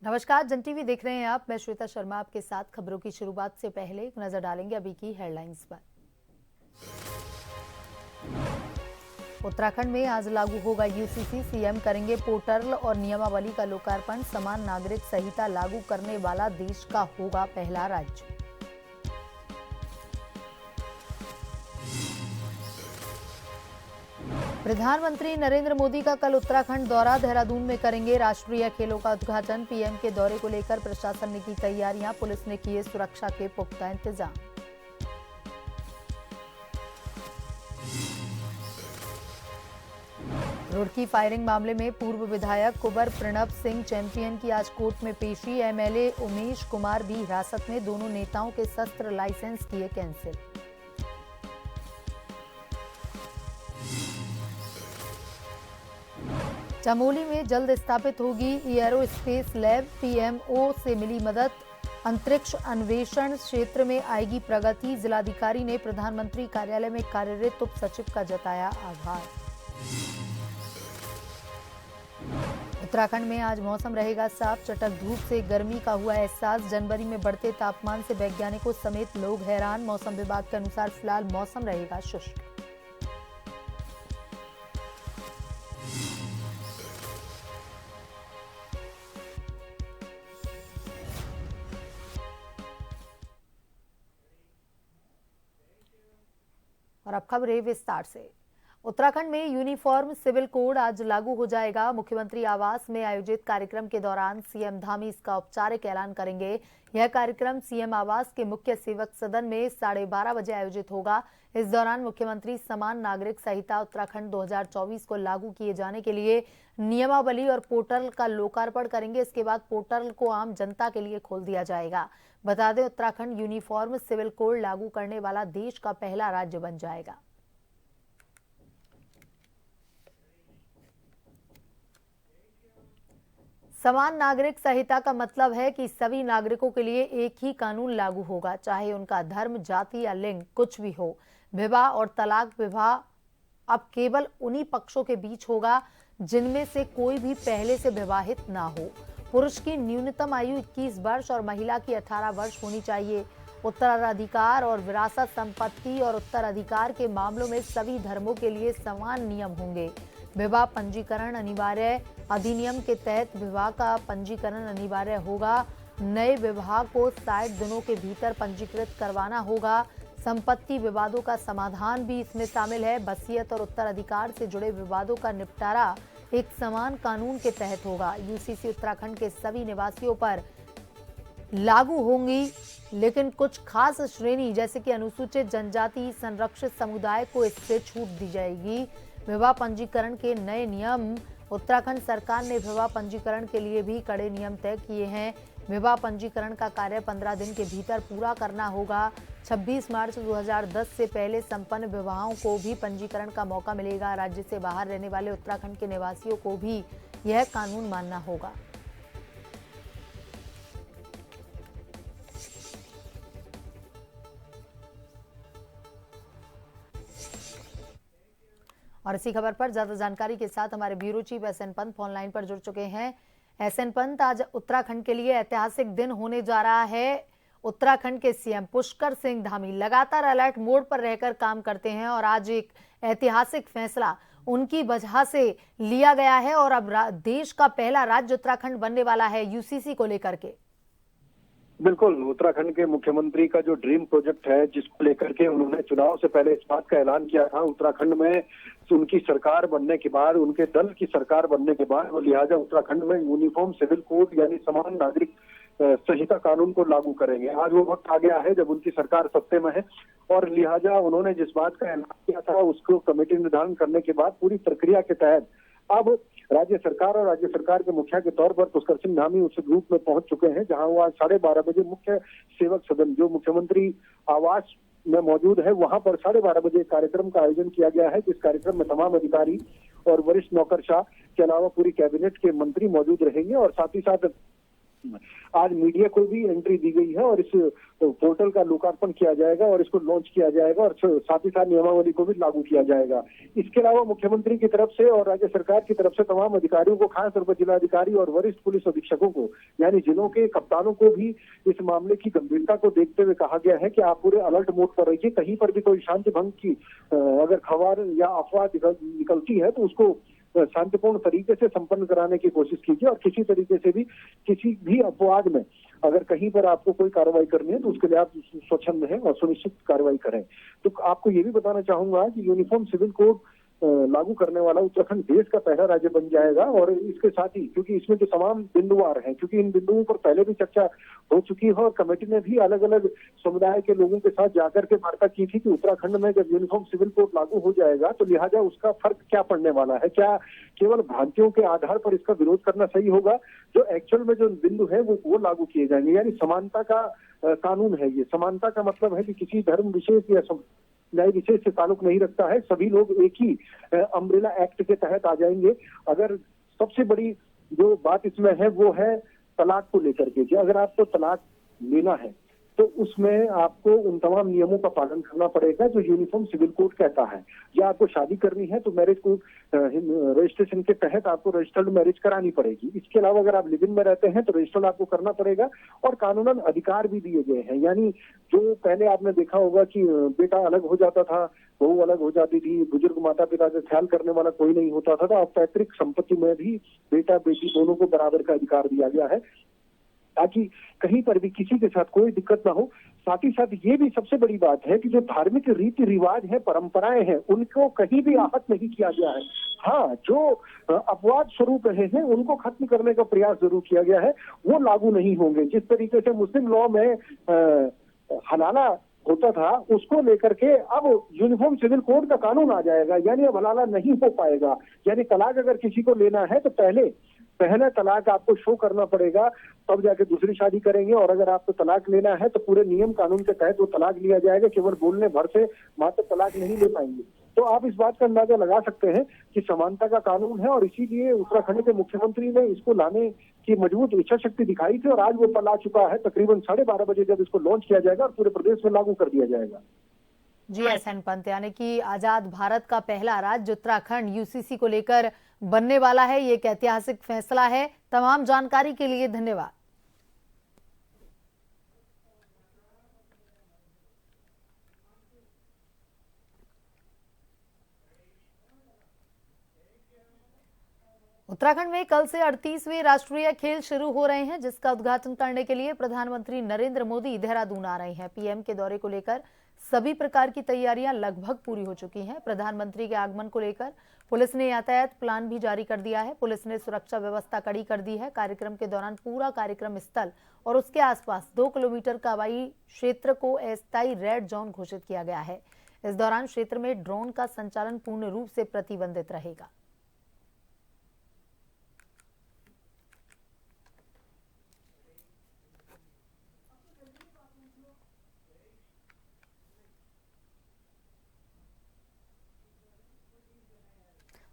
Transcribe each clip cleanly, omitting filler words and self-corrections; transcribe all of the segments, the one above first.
नमस्कार, जन टीवी देख रहे हैं आप। मैं श्वेता शर्मा आपके साथ। खबरों की शुरुआत से पहले एक नजर डालेंगे अभी की हेडलाइंस पर। उत्तराखंड में आज लागू होगा यूसीसी। सीएम करेंगे पोर्टल और नियमावली का लोकार्पण। समान नागरिक संहिता लागू करने वाला देश का होगा पहला राज्य। प्रधानमंत्री नरेंद्र मोदी का कल उत्तराखंड दौरा। देहरादून में करेंगे राष्ट्रीय खेलों का उद्घाटन। पीएम के दौरे को लेकर प्रशासन ने की तैयारियां। पुलिस ने किए सुरक्षा के पुख्ता इंतजाम। रुड़की फायरिंग मामले में पूर्व विधायक कुंवर प्रणब सिंह चैंपियन की आज कोर्ट में पेशी। एमएलए उमेश कुमार भी हिरासत में। दोनों नेताओं के शस्त्र लाइसेंस किए कैंसिल। चमोली में जल्द स्थापित होगी एयरोस्पेस लैब। पीएमओ से मिली मदद। अंतरिक्ष अन्वेषण क्षेत्र में आएगी प्रगति। जिलाधिकारी ने प्रधानमंत्री कार्यालय में कार्यरत उप सचिव का जताया आभार। उत्तराखंड में आज मौसम रहेगा साफ। चटक धूप से गर्मी का हुआ एहसास। जनवरी में बढ़ते तापमान से वैज्ञानिकों समेत लोग हैरान। मौसम विभाग के अनुसार फिलहाल मौसम रहेगा शुष्क। और अब खबरें विस्तार से। उत्तराखंड में यूनिफॉर्म सिविल कोड आज लागू हो जाएगा। मुख्यमंत्री आवास में आयोजित कार्यक्रम के दौरान सीएम धामी इसका औपचारिक ऐलान करेंगे। यह कार्यक्रम सीएम आवास के मुख्य सेवक सदन में 12:30 बजे आयोजित होगा। इस दौरान मुख्यमंत्री समान नागरिक संहिता उत्तराखंड 2024 को लागू किए जाने के लिए नियमावली और पोर्टल का लोकार्पण करेंगे। इसके बाद पोर्टल को आम जनता के लिए खोल दिया जाएगा। बता दें, उत्तराखंड यूनिफॉर्म सिविल कोड लागू करने वाला देश का पहला राज्य बन जाएगा। समान नागरिक संहिता का मतलब है कि सभी नागरिकों के लिए एक ही कानून लागू होगा, चाहे उनका धर्म, जाति या लिंग कुछ भी हो। विवाह और तलाक विवाह अब केवल उन्हीं पक्षों के बीच होगा जिनमें से कोई भी पहले से विवाहित ना हो। पुरुष की न्यूनतम आयु 21 वर्ष और महिला की 18 वर्ष होनी चाहिए। उत्तराधिकार और विरासत संपत्ति और उत्तराधिकार के मामलों में सभी धर्मों के लिए समान नियम होंगे। विवाह पंजीकरण अनिवार्य। अधिनियम के तहत विवाह का पंजीकरण अनिवार्य होगा। नए विवाह को 60 दिनों के भीतर पंजीकृत करवाना होगा। संपत्ति विवादों का समाधान भी इसमें शामिल है। वसीयत और उत्तराधिकार से जुड़े विवादों का निपटारा एक समान कानून के तहत होगा। यूसीसी उत्तराखंड के सभी निवासियों पर लागू होंगी, लेकिन कुछ खास श्रेणी जैसे कि अनुसूचित जनजाति, संरक्षित समुदाय को इससे छूट दी जाएगी। विवाह पंजीकरण के नए नियम। उत्तराखंड सरकार ने विवाह पंजीकरण के लिए भी कड़े नियम तय किए हैं। विवाह पंजीकरण का कार्य 15 दिन के भीतर पूरा करना होगा। 26 मार्च 2010 से पहले संपन्न विवाहों को भी पंजीकरण का मौका मिलेगा। राज्य से बाहर रहने वाले उत्तराखंड के निवासियों को भी यह कानून मानना होगा। और इसी खबर पर ज्यादा जानकारी के साथ हमारे bureau chief SN Pant online पर जुड़ चुके हैं। एसएन पंत, आज उत्तराखंड के लिए ऐतिहासिक दिन होने जा रहा है। उत्तराखंड के सीएम पुष्कर सिंह धामी लगातार अलर्ट मोड पर रहकर काम करते हैं और आज एक ऐतिहासिक फैसला उनकी वजह से लिया गया है और अब देश का पहला राज्य उत्तराखंड बनने वाला है यूसीसी को लेकर के। बिल्कुल, उत्तराखंड के मुख्यमंत्री का जो ड्रीम प्रोजेक्ट है, जिसको लेकर के उन्होंने चुनाव से पहले इस बात का ऐलान किया था, उत्तराखंड में उनकी सरकार बनने के बाद, उनके दल की सरकार बनने के बाद वो लिहाजा उत्तराखंड में यूनिफॉर्म सिविल कोड यानी समान नागरिक संहिता कानून को लागू करेंगे। आज वो वक्त आ गया है जब उनकी सरकार सत्ते में है और लिहाजा उन्होंने जिस बात का ऐलान किया था उसको कमेटी निर्धारण करने के बाद पूरी प्रक्रिया के तहत अब राज्य सरकार और राज्य सरकार के मुखिया के तौर पर पुष्कर सिंह धामी उस ग्रुप में पहुंच चुके हैं, जहां वो आज 12:30 बजे मुख्य सेवक सदन जो मुख्यमंत्री आवास में मौजूद है, वहां पर 12:30 बजे कार्यक्रम का आयोजन किया गया है। जिस कार्यक्रम में तमाम अधिकारी और वरिष्ठ नौकरशाह के अलावा पूरी कैबिनेट के मंत्री मौजूद रहेंगे और साथ ही साथ आज मीडिया को भी एंट्री दी गई है और इस पोर्टल का लोकार्पण किया जाएगा और इसको लॉन्च किया जाएगा और साथ ही साथ नियमावली को भी लागू किया जाएगा। इसके अलावा मुख्यमंत्री की तरफ से और राज्य सरकार की तरफ से तमाम अधिकारियों को, खास तौर पर जिलाधिकारी और वरिष्ठ पुलिस अधीक्षकों को, यानी जिलों के कप्तानों को भी इस मामले की गंभीरता को देखते हुए कहा गया है कि आप पूरे अलर्ट मोड पर रहिए। कहीं पर भी कोई शांति भंग की अगर खबर या अफवाह निकलती है तो उसको शांतिपूर्ण तरीके से संपन्न कराने की कोशिश कीजिए और किसी तरीके से भी किसी भी अपवाद में अगर कहीं पर आपको कोई कार्रवाई करनी है तो उसके लिए आप स्वच्छंद हैं और सुनिश्चित कार्रवाई करें। तो आपको ये भी बताना चाहूंगा कि यूनिफॉर्म सिविल कोड लागू करने वाला उत्तराखंड देश का पहला राज्य बन जाएगा। और इसके साथ ही क्योंकि इसमें जो तमाम बिंदुवार हैं, क्योंकि इन बिंदुओं पर पहले भी चर्चा हो चुकी है और कमेटी ने भी अलग अलग समुदाय के लोगों के साथ जाकर के वार्ता की थी कि उत्तराखंड में जब यूनिफॉर्म सिविल कोड लागू हो जाएगा तो लिहाजा उसका फर्क क्या पड़ने वाला है, क्या केवल भ्रांतियों के आधार पर इसका विरोध करना सही होगा, जो एक्चुअल में जो बिंदु है वो लागू किए जाएंगे। यानी समानता का कानून है ये। समानता का मतलब है कि किसी धर्म विशेष या न्याय विशेष से ताल्लुक नहीं रखता है, सभी लोग एक ही अम्ब्रेला एक्ट के तहत आ जाएंगे। अगर सबसे बड़ी जो बात इसमें है वो है तलाक को लेकर के, कि अगर आपको तलाक लेना है तो उसमें आपको उन तमाम नियमों का पालन करना पड़ेगा जो यूनिफॉर्म सिविल कोड कहता है। या आपको शादी करनी है तो मैरिज कोड रजिस्ट्रेशन के तहत आपको रजिस्टर्ड मैरिज करानी पड़ेगी। इसके अलावा अगर आप लिव इन में रहते हैं तो रजिस्टर्ड आपको करना पड़ेगा और कानूनन अधिकार भी दिए गए हैं। यानी जो पहले आपने देखा होगा कि बेटा अलग हो जाता था, बहू अलग हो जाती थी, बुजुर्ग माता पिता का ख्याल करने वाला कोई नहीं होता था, तो अब पैतृक संपत्ति में भी बेटा बेटी दोनों को बराबर का अधिकार दिया गया है ताकि कहीं पर भी किसी के साथ कोई दिक्कत ना हो। साथ ही साथ ये भी सबसे बड़ी बात है कि जो धार्मिक रीति रिवाज है, परंपराएं हैं, उनको कहीं भी आहत नहीं किया गया है। हाँ, जो अपवाद स्वरूप रहे हैं उनको खत्म करने का प्रयास जरूर किया गया है, वो लागू नहीं होंगे। जिस तरीके से मुस्लिम लॉ में हलाला होता था उसको लेकर के अब यूनिफॉर्म सिविल कोड का कानून आ जाएगा, यानी अब हलाला नहीं हो पाएगा। यानी तलाक अगर किसी को लेना है तो पहला तलाक आपको शो करना पड़ेगा, तब जाके दूसरी शादी करेंगे। और अगर आपको तलाक लेना है तो पूरे नियम कानून के तहत वो तलाक लिया जाएगा, केवल बोलने भर से मात्र तलाक नहीं ले पाएंगे। तो आप इस बात का अंदाजा लगा सकते हैं कि समानता का कानून है और इसीलिए उत्तराखंड के मुख्यमंत्री ने इसको लाने की मजबूत इच्छा शक्ति दिखाई थी और आज वो पल आ चुका है। तकरीबन 12:30 बजे जब इसको लॉन्च किया जाएगा और पूरे प्रदेश में लागू कर दिया जाएगा। जी एसएन पंत, यानी कि आजाद भारत का पहला राज्य उत्तराखंड यूसीसी को लेकर बनने वाला है। ये एक ऐतिहासिक फैसला है। तमाम जानकारी के लिए धन्यवाद। उत्तराखंड में कल से 38वें राष्ट्रीय खेल शुरू हो रहे हैं, जिसका उद्घाटन करने के लिए प्रधानमंत्री नरेंद्र मोदी देहरादून आ रहे हैं। पीएम के दौरे को लेकर सभी प्रकार की तैयारियां लगभग पूरी हो चुकी हैं। प्रधानमंत्री के आगमन को लेकर पुलिस ने यातायात प्लान भी जारी कर दिया है। पुलिस ने सुरक्षा व्यवस्था कड़ी कर दी है। कार्यक्रम के दौरान पूरा कार्यक्रम स्थल और उसके आसपास 2 किलोमीटर का हवाई क्षेत्र को अस्थायी रेड जोन घोषित किया गया है। इस दौरान क्षेत्र में ड्रोन का संचालन पूर्ण रूप से प्रतिबंधित रहेगा।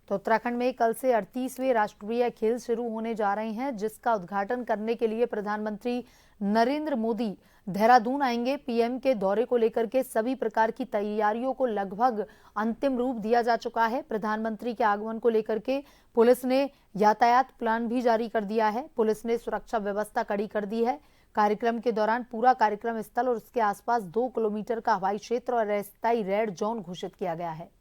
तो उत्तराखंड में कल से 38वें राष्ट्रीय खेल शुरू होने जा रहे हैं, जिसका उद्घाटन करने के लिए प्रधानमंत्री नरेंद्र मोदी देहरादून आएंगे। पीएम के दौरे को लेकर के सभी प्रकार की तैयारियों को लगभग अंतिम रूप दिया जा चुका है। प्रधानमंत्री के आगमन को लेकर के पुलिस ने यातायात प्लान भी जारी कर दिया है। पुलिस ने सुरक्षा व्यवस्था कड़ी कर दी है। कार्यक्रम के दौरान पूरा कार्यक्रम स्थल और उसके आसपास 2 किलोमीटर का हवाई क्षेत्र और अस्थायी रेड जोन घोषित किया गया है।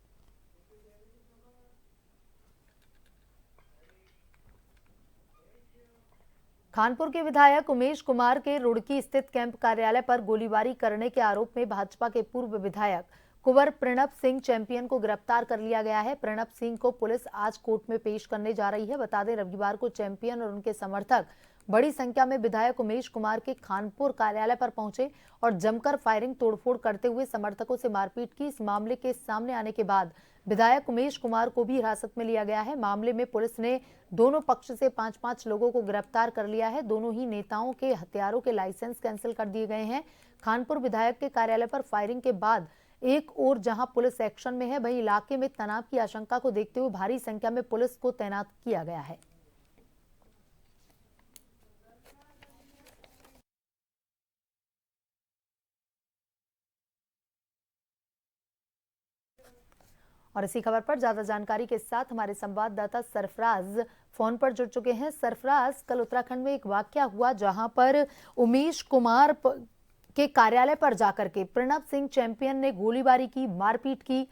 कानपुर के विधायक उमेश कुमार के रुड़की स्थित कैंप कार्यालय पर गोलीबारी करने के आरोप में भाजपा के पूर्व विधायक कुंवर प्रणब सिंह चैंपियन को गिरफ्तार कर लिया गया है। प्रणब सिंह को पुलिस आज कोर्ट में पेश करने जा रही है। बता दें, रविवार को चैंपियन और उनके समर्थक बड़ी संख्या में विधायक उमेश कुमार के खानपुर कार्यालय पर पहुंचे और जमकर फायरिंग तोड़फोड़ करते हुए समर्थकों से मारपीट की। इस मामले के सामने आने के बाद विधायक उमेश कुमार को भी हिरासत में लिया गया है। मामले में पुलिस ने दोनों पक्ष से 5-5 लोगों को गिरफ्तार कर लिया है। दोनों ही नेताओं के हथियारों के लाइसेंस कैंसिल कर दिए गए हैं। खानपुर विधायक के कार्यालय पर फायरिंग के बाद एक ओर जहां पुलिस एक्शन में है, वहीं इलाके में तनाव की आशंका को देखते हुए भारी संख्या में पुलिस को तैनात किया गया है। और इसी खबर पर ज्यादा जानकारी के साथ हमारे संवाददाता सरफराज फोन पर जुड़ चुके हैं। सरफराज, कल उत्तराखंड में एक वाकया हुआ जहां पर उमेश कुमार के कार्यालय पर जाकर के प्रणब सिंह चैंपियन ने गोलीबारी की, मारपीट की।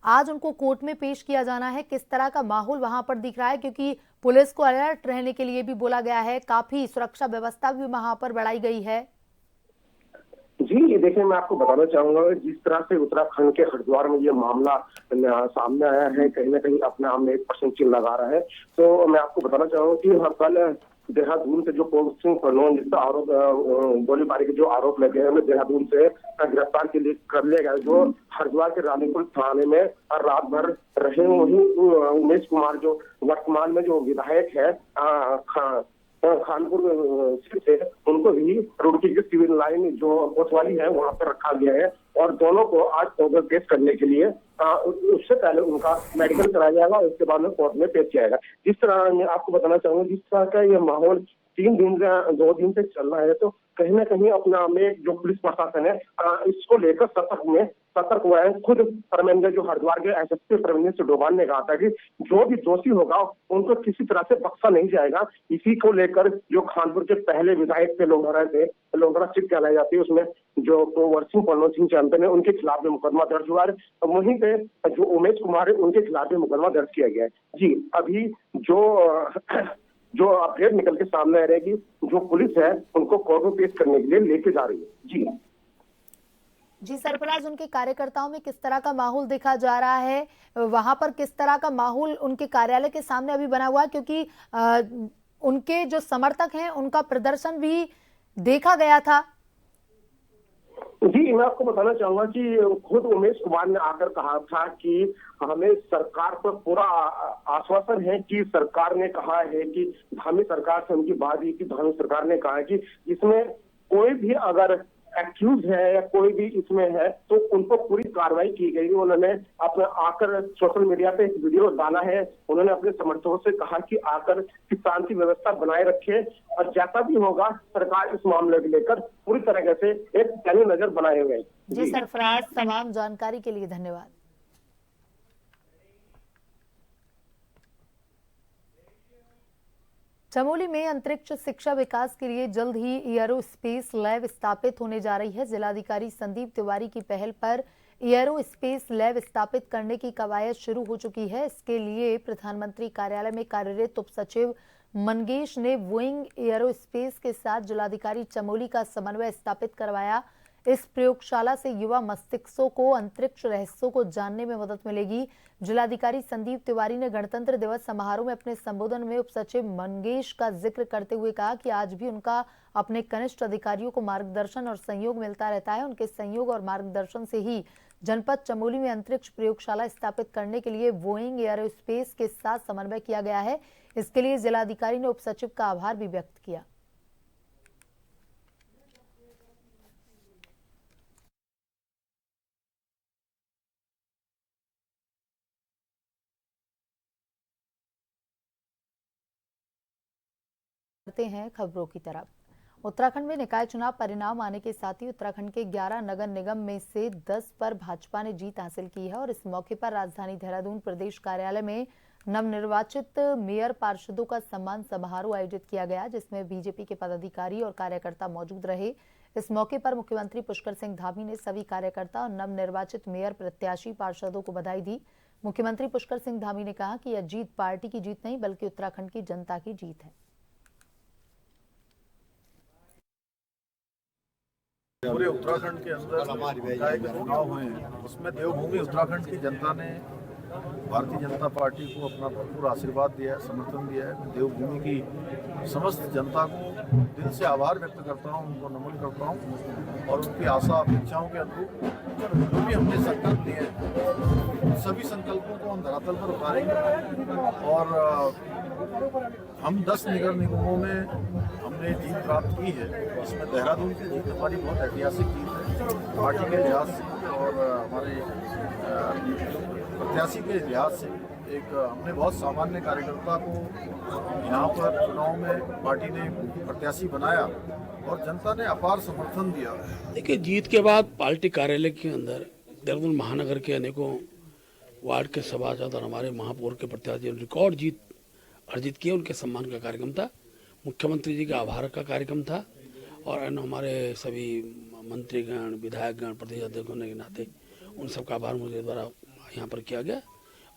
आज उनको कोर्ट में पेश किया जाना है। किस तरह का माहौल वहां पर दिख रहा है, क्योंकि पुलिस को अलर्ट रहने के लिए भी बोला गया है, काफी सुरक्षा व्यवस्था भी वहां पर बढ़ाई गई है। जी देखिए, मैं आपको बताना चाहूंगा जिस तरह से उत्तराखंड के हरिद्वार में ये मामला सामने आया है, कहीं ना कहीं अपने आप में एक प्रश्न चिन्ह लगा रहा है। तो मैं आपको बताना चाहूंगा कि हर कल देहरादून से जो पवन सिंह फरनोन जिसका आरोप गोलीबारी के जो आरोप लगे हैं, उन्हें देहरादून से गिरफ्तार के लिए कर लिया गया, जो हरिद्वार के रानीपुर थाने में रात भर रहे। वहीं उमेश कुमार जो वर्तमान में जो विधायक है खानपुर से, उनको भी रुड़की की सिविल लाइन जो कोतवाली है वहां पर रखा गया है और दोनों को आज कोर्ट में पेश करने के लिए उससे पहले उनका मेडिकल कराया जाएगा और उसके बाद में कोर्ट में पेश किया जाएगा। जिस तरह मैं आपको बताना चाहूंगा, जिस तरह का ये माहौल 2 दिन से चल रहा है, तो कहीं ना कहीं अपना में जो पुलिस प्रशासन है इसको लेकर सतर्क हुआ है। खुद परमेंद्र जो हरिद्वार के एसएसपी परमेंद्र से डोभाल ने कहा था कि जो भी दोषी होगा उनको किसी तरह से बख्शा नहीं जाएगा। इसी को लेकर जो खानपुर के पहले विधायक थे, लोंगरा सीट कहलाई जाती है, उसमें जो कुंवर सिंह फरनोन सिंह चैंपियन है, उनके खिलाफ भी मुकदमा दर्ज हुआ है। वहीं पे जो उमेश कुमार है, उनके खिलाफ भी मुकदमा दर्ज किया गया है। जी, अभी जो अपडेट निकल के सामने आ रहेगी, जो पुलिस है उनको कोर्ट में पेश करने के लिए लेके जा रही है। जी सरफराज, उनके कार्यकर्ताओं में किस तरह का माहौल देखा जा रहा है, वहां पर किस तरह का माहौल उनके कार्यालय के सामने अभी बना हुआ है, क्योंकि उनके जो समर्थक हैं उनका प्रदर्शन भी देखा गया था। जी, मैं आपको बताना चाहूंगा कि खुद उमेश कुमार ने आकर कहा था कि हमें सरकार पर पूरा आश्वासन है कि सरकार ने कहा है कि धामी सरकार से उनकी बात हुई कि धामी सरकार ने कहा है कि इसमें कोई भी अगर एक्यूज है या कोई भी इसमें है तो उनको पूरी कार्रवाई की गई। उन्होंने अपने आकर सोशल मीडिया पे एक वीडियो डाला है। उन्होंने अपने समर्थकों से कहा कि आकर की शांति व्यवस्था बनाए रखे और जैसा भी होगा सरकार इस मामले को लेकर पूरी तरह से एक पैनी नजर बनाए हुए हैं। जी सरफराज, तमाम जानकारी के लिए धन्यवाद। चमोली में अंतरिक्ष शिक्षा विकास के लिए जल्द ही एयरोस्पेस लैब स्थापित होने जा रही है। जिलाधिकारी संदीप तिवारी की पहल पर एयरोस्पेस लैब स्थापित करने की कवायद शुरू हो चुकी है। इसके लिए प्रधानमंत्री कार्यालय में कार्यरत उप सचिव मंगेश ने बोइंग एयरोस्पेस के साथ जिलाधिकारी चमोली का समन्वय स्थापित करवाया। इस प्रयोगशाला से युवा मस्तिष्कों को अंतरिक्ष रहस्यों को जानने में मदद मिलेगी। जिलाधिकारी संदीप तिवारी ने गणतंत्र दिवस समारोह में अपने संबोधन में उप सचिव मंगेश का जिक्र करते हुए कहा कि आज भी उनका अपने कनिष्ठ अधिकारियों को मार्गदर्शन और सहयोग मिलता रहता है। उनके सहयोग और मार्गदर्शन से ही जनपद चमोली में अंतरिक्ष प्रयोगशाला स्थापित करने के लिए बोइंग एयरोस्पेस के साथ समन्वय किया गया है। इसके लिए जिलाधिकारी ने उप सचिव का आभार भी व्यक्त किया। करते हैं खबरों की तरफ। उत्तराखंड में निकाय चुनाव परिणाम आने के साथ ही उत्तराखंड के 11 नगर निगम में से 10 पर भाजपा ने जीत हासिल की है और इस मौके पर राजधानी देहरादून प्रदेश कार्यालय में नवनिर्वाचित मेयर पार्षदों का सम्मान समारोह आयोजित किया गया, जिसमें बीजेपी के पदाधिकारी और कार्यकर्ता मौजूद रहे। इस मौके पर मुख्यमंत्री पुष्कर सिंह धामी ने सभी कार्यकर्ता और नवनिर्वाचित मेयर प्रत्याशी पार्षदों को बधाई दी। मुख्यमंत्री पुष्कर सिंह धामी ने कहा कि यह जीत पार्टी की जीत नहीं बल्कि उत्तराखंड की जनता की जीत है। पूरे उत्तराखंड के अंदर निकाय के चुनाव हुए हैं, उसमें देवभूमि उत्तराखंड की जनता ने भारतीय जनता पार्टी को अपना भरपूर आशीर्वाद दिया है, समर्थन दिया है। देवभूमि की समस्त जनता को दिल से आभार व्यक्त करता हूं, उनको नमन करता हूं और उनकी आशा अपेक्षाओं के अनुरूप जो भी हमने संकल्प लिए हैं सभी संकल्पों को हम धरातल पर उतारेंगे और हम 10 नगर निगमों में हमने जीत प्राप्त की है। इसमें देहरादून की जीत हमारी बहुत ऐतिहासिक जीत है, पार्टी के लिहाज से और हमारे प्रत्याशी के लिहाज से। एक हमने बहुत सामान्य कार्यकर्ता को यहाँ पर चुनाव में पार्टी ने प्रत्याशी बनाया और जनता ने अपार समर्थन दिया। देखिए, जीत के बाद पार्टी कार्यालय के अंदर देहरादून महानगर के अनेकों वार्ड के सभासद और हमारे महापौर के प्रत्याशी रिकॉर्ड जीत अर्जित किए, उनके सम्मान का कार्यक्रम था। मुख्यमंत्री जी के आभार का कार्यक्रम था और अन्य हमारे सभी मंत्रीगण, विधायकगण, प्रदेश अध्यक्ष होने के नाते उन सबका आभार मुझे द्वारा यहाँ पर किया गया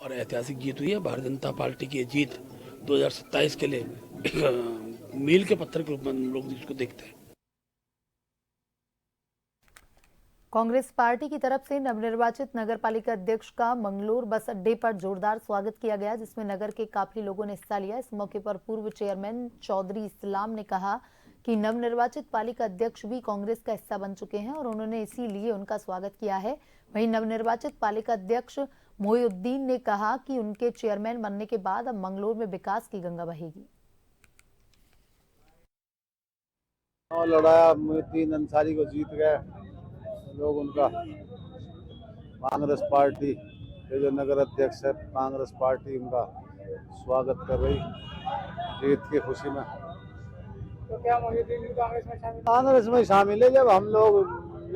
और ऐतिहासिक जीत हुई है। भारतीय जनता पार्टी की जीत 2027 के लिए एक मील के पत्थर के रूप में हम लोग इसको देखते हैं। कांग्रेस पार्टी की तरफ से नवनिर्वाचित नगरपालिका अध्यक्ष का मंगलोर बस अड्डे पर जोरदार स्वागत किया गया, जिसमें नगर के काफी लोगों ने हिस्सा लिया। इस मौके पर पूर्व चेयरमैन चौधरी इस्लाम ने कहा कि नवनिर्वाचित पालिका अध्यक्ष भी कांग्रेस का हिस्सा बन चुके हैं और उन्होंने इसीलिए उनका स्वागत किया है। वहीं नवनिर्वाचित पालिका अध्यक्ष मोहिउद्दीन ने कहा कि उनके चेयरमैन बनने के बाद अब मंगलोर में विकास की गंगा बहेगी। लड़ाया, मोहिउद्दीन अंसारी को जीत गए लोग। उनका कांग्रेस पार्टी के जो नगर अध्यक्ष है, कांग्रेस पार्टी उनका स्वागत कर रही जीत की खुशी में। तो क्या मोहिउद्दीन भी कांग्रेस में शामिल है? जब हम लोग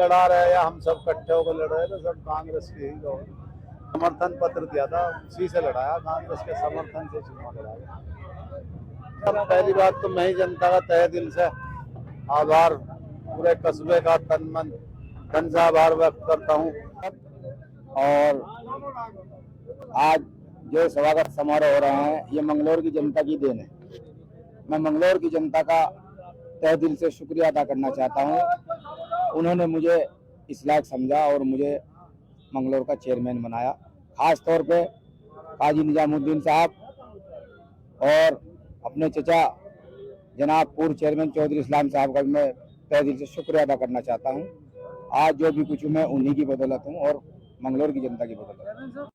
लड़ा रहे हैं या हम सब इकट्ठे होकर लड़ रहे हैं तो सब कांग्रेस के ही लोग। समर्थन पत्र दिया था, उसी से लड़ाया, कांग्रेस के समर्थन से चुनाव लड़ाया। सब पहली बात तो मैं ही जनता का तहे दिल से आभार, पूरे कस्बे का तन मन धन से आभार व्यक्त करता हूँ। और आज जो स्वागत समारोह हो रहे हैं ये मंगलोर की जनता की देन है। मैं मंगलोर की जनता का तहे दिल से शुक्रिया अदा करना चाहता हूँ। उन्होंने मुझे इस लायक समझा और मुझे मंगलोर का चेयरमैन बनाया। खास तौर पे काजी निजामुद्दीन साहब और अपने चचा जनाब पूर्व चेयरमैन चौधरी इस्लाम साहब का भी मैं तहे दिल से शुक्रिया अदा करना चाहता हूँ। आज जो भी कुछ मैं उन्हीं की बदौलत हूँ और मंगलोर की जनता की बदौलत।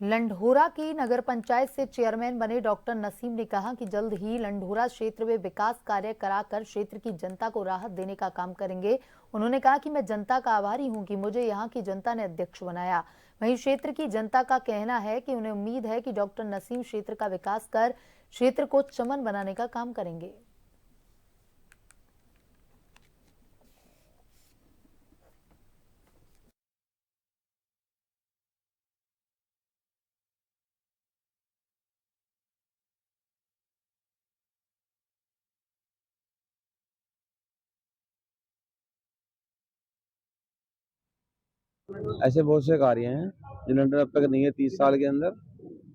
लंढोरा की नगर पंचायत से चेयरमैन बने डॉक्टर नसीम ने कहा कि जल्द ही लंढोरा क्षेत्र में विकास कार्य कराकर क्षेत्र की जनता को राहत देने का काम करेंगे। उन्होंने कहा कि मैं जनता का आभारी हूं कि मुझे यहां की जनता ने अध्यक्ष बनाया। वहीं क्षेत्र की जनता का कहना है कि उन्हें उम्मीद है कि डॉक्टर नसीम क्षेत्र का विकास कर क्षेत्र को चमन बनाने का काम करेंगे। ऐसे बहुत से कार्य हैं जिन्होंने अब तक नहीं है 30 साल के अंदर।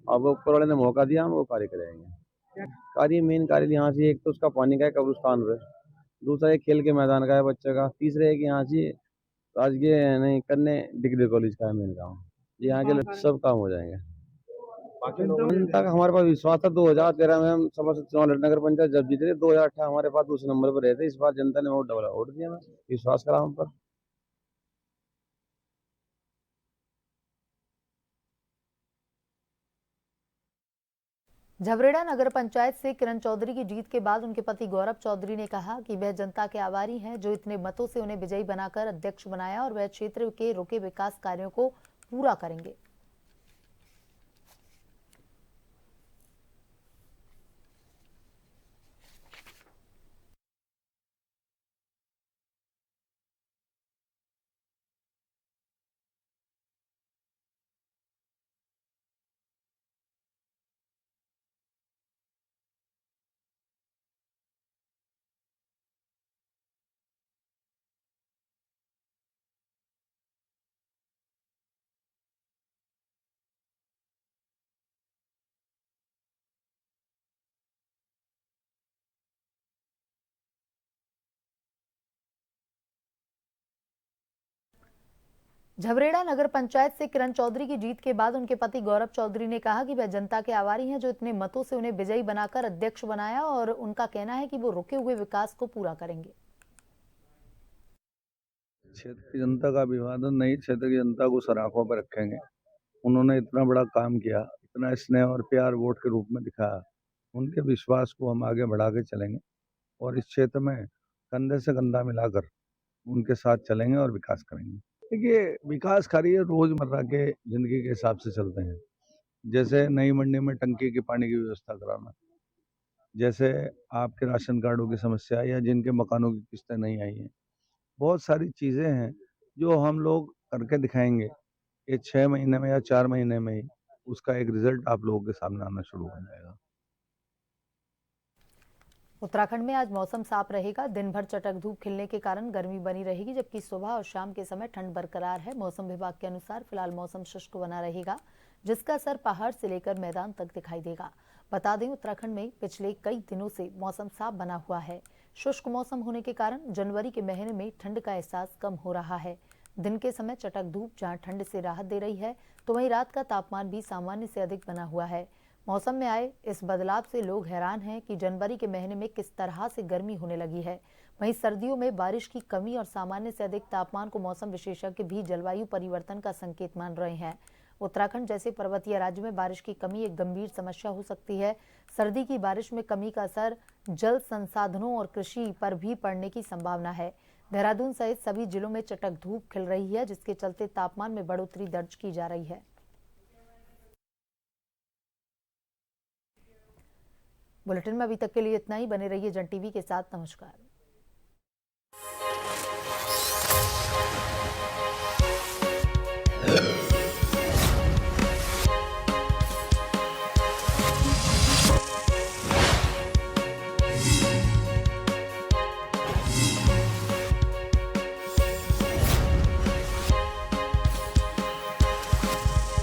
अब ऊपर वाले ने मौका दिया, हम वो कार्य करेंगे। कार्य मेन कार्य यहाँ से एक तो उसका पानी का है कब्रिस्तान पे, दूसरा एक खेल के मैदान का है बच्चे का, तीसरा है कि यहाँ से राजकीय नहीं करने डिग्री कॉलेज का है मेन काम। यहाँ के सब काम हो जाएंगे। जनता का हमारे पास विश्वास था। 2013 में हम सभासद चुनाव लड़े नगर पंचायत जब जीते थे, 2018 हमारे पास दूसरे नंबर पर रहे थे। इस बार जनता ने वोट डबल वोट दिया, विश्वास करा हम पर। झबरेड़ा नगर पंचायत से किरण चौधरी की जीत के बाद उनके पति गौरव चौधरी ने कहा कि वह जनता के आभारी हैं जो इतने मतों से उन्हें विजयी बनाकर अध्यक्ष बनाया और वह क्षेत्र के रुके विकास कार्यों को पूरा करेंगे। झबरेड़ा नगर पंचायत से किरण चौधरी की जीत के बाद उनके पति गौरव चौधरी ने कहा कि वह जनता के आभारी हैं जो इतने मतों से उन्हें विजयी बनाकर अध्यक्ष बनाया और उनका कहना है कि वो रुके हुए विकास को पूरा करेंगे। क्षेत्र की जनता का अभिवादन नहीं, क्षेत्र की जनता को सराखों पर रखेंगे। उन्होंने इतना बड़ा काम किया, इतना स्नेह और प्यार वोट के रूप में दिखाया, उनके विश्वास को हम आगे बढ़ा के चलेंगे और इस क्षेत्र में कंधे से कंधा मिलाकर उनके साथ चलेंगे और विकास करेंगे। देखिए, विकास कार्य रोजमर्रा के जिंदगी के हिसाब से चलते हैं। जैसे नई मंडी में टंकी के पानी की व्यवस्था कराना, जैसे आपके राशन कार्डों की समस्या या जिनके मकानों की किस्तें नहीं आई हैं, बहुत सारी चीजें हैं जो हम लोग करके दिखाएंगे ये 6 महीने में या 4 महीने में ही उसका एक रिजल्ट आप लोगों के सामने आना शुरू हो जाएगा। उत्तराखंड में आज मौसम साफ रहेगा। दिन भर चटक धूप खिलने के कारण गर्मी बनी रहेगी, जबकि सुबह और शाम के समय ठंड बरकरार है। मौसम विभाग के अनुसार फिलहाल मौसम शुष्क बना रहेगा, जिसका असर पहाड़ से लेकर मैदान तक दिखाई देगा। बता दें, उत्तराखंड में पिछले कई दिनों से मौसम साफ बना हुआ है। शुष्क मौसम होने के कारण जनवरी के महीने में ठंड का एहसास कम हो रहा है। दिन के समय चटक धूप जहां ठंड से राहत दे रही है, तो वहीं रात का तापमान भी सामान्य से अधिक बना हुआ है। मौसम में आए इस बदलाव से लोग हैरान हैं कि जनवरी के महीने में किस तरह से गर्मी होने लगी है। वहीं सर्दियों में बारिश की कमी और सामान्य से अधिक तापमान को मौसम विशेषज्ञ भी जलवायु परिवर्तन का संकेत मान रहे हैं। उत्तराखंड जैसे पर्वतीय राज्य में बारिश की कमी एक गंभीर समस्या हो सकती है। सर्दी की बारिश में कमी का असर जल संसाधनों और कृषि पर भी पड़ने की संभावना है। देहरादून सहित सभी जिलों में चटक धूप खिल रही है, जिसके चलते तापमान में बढ़ोतरी दर्ज की जा रही है। बुलेटिन में अभी तक के लिए इतना ही। बने रहिए जन टीवी के साथ। नमस्कार।